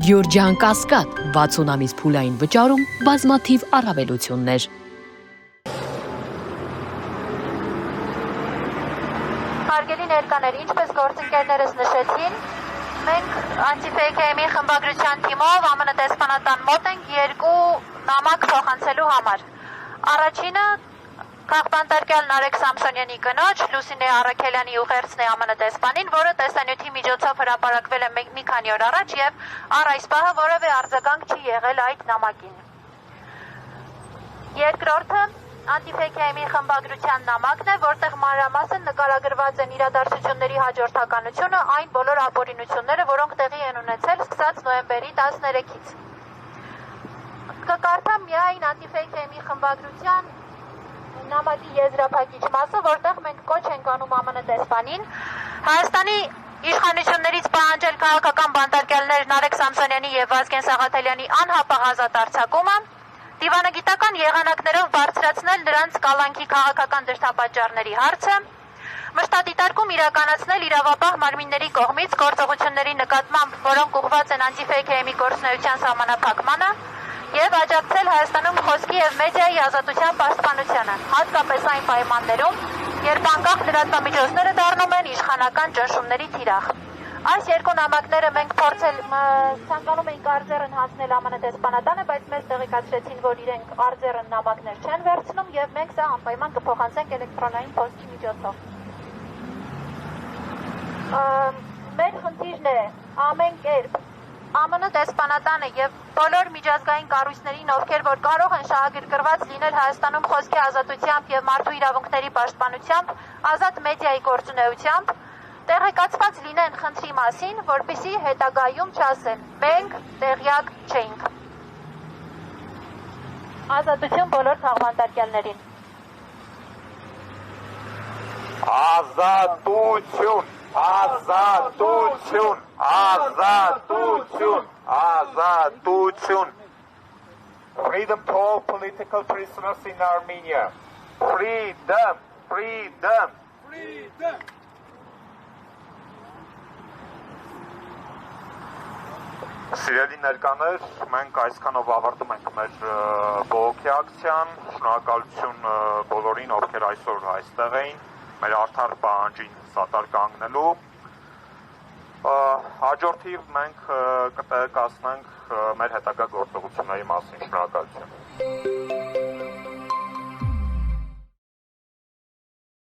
Գյորջյան Կասկադ 60 ամիս փուլային վճարում բազմաթիվ առավելություններ։ Հարգելի ներկաներ, ինչպես գործընկերներս նշեցին, մենք Anti-Fake-ի խմբագրության թիմով ԱՄՆ դեսպանատան մոտ ենք երկու նամակ փոխանցելու համար։ Առաջինը Քաղբանտարկյալ Նարեկ Սամսոնյանի կնոջ Լուսինե Առաքելյանի ուղերձն է ԱՄՆ դեսպանին, որը տեսանյութի միջոցով հրապարակվել է մի քանի օր առաջ եւ առ այս պահը որևէ արձագանք չի եղել այդ նամակին։ Երկրորդը Anti-Fake-ի խմբագրության նամակն է, որտեղ մանրամասն նկարագրված են իրադարձությունների հաջորդականությունը, այն բոլոր ապօրինությունները, որոնք տեղի են ունեցել սկսած նոյեմբերի 13-ից։ Կկարդամ միայն Anti-Fake-ի խմբագրության նամակի եզրափակիչ մասը, որտեղ մենք կոչ ենք անում ԱՄՆ դեսպանին Հայաստանի իշխանություններից պահանջել քաղաքական բանտարկյալներ Նարեկ Սամսոնյանի եւ Վազգեն Սաղաթելյանի անհապաղ ազատ արձակումը, դիվանագիտական եղանակներով բարձրացնել նրանց կալանքի քաղաքական դրդապատճառների հարցը, մշտադիտարկում իրականացնել իրավապահ մարմինների կողմից գործողությունների նկատմամբ, որոնք ուղղված են Anti-Fake-ի գործունեության սահմանափակմանը, եւ աջակցել Հայաստանում խոսքի եւ մեդիայի ազատության պաշտպանությանը, հատկապես այն պայմաններում, երբ անկախ լրատվամիջոցները դառնում են իշխանական ճնշումների թիրախ։ Այս երկու նամակները մենք ցանկանում էինք արձեռն հանձնել ԱՄՆ դեսպանատանը, բայց մեզ տեղեկացրեցին, որ իրենք արձեռն նամակներ չեն վերցնում եւ մենք սա անպայման կփոխանցենք էլեկտրոնային փոստի միջոցով։ Մեր խնդիրն է ամեն կերպ ԱՄՆ դեսպանատանը եւ բոլոր միջազգային կառույցներին, ովքեր որ կարող են շահագրգռված լինել Հայաստանում խոսքի ազատությամբ եւ մարդու իրավունքների պաշտպանությամբ, ազատ մեդիայի գործունեությամբ, տեղեկացված լինեն խնդրի մասին, որպեսզի հետագայում չասեն, մենք տեղյակ չենք։ Ազատություն բոլոր քաղբանտարկյալներին։ Ազատություն, ազատություն, ազատություն, ազատություն. Freedom to all political prisoners in Armenia. Freedom, freedom, freedom. Սիրելի ներկաներ, մենք այսքանով ավարտում ենք մեր բողոքի ակցիան, շնորհակալություն բոլորին, ովքեր այսօր այստեղ էին, մեր արդար պահանջին սատար կանգնելու, հաջորդիվ մենք կտեղեկացնենք մեր հետագա գործողությունների մասին, շնորհակալություն։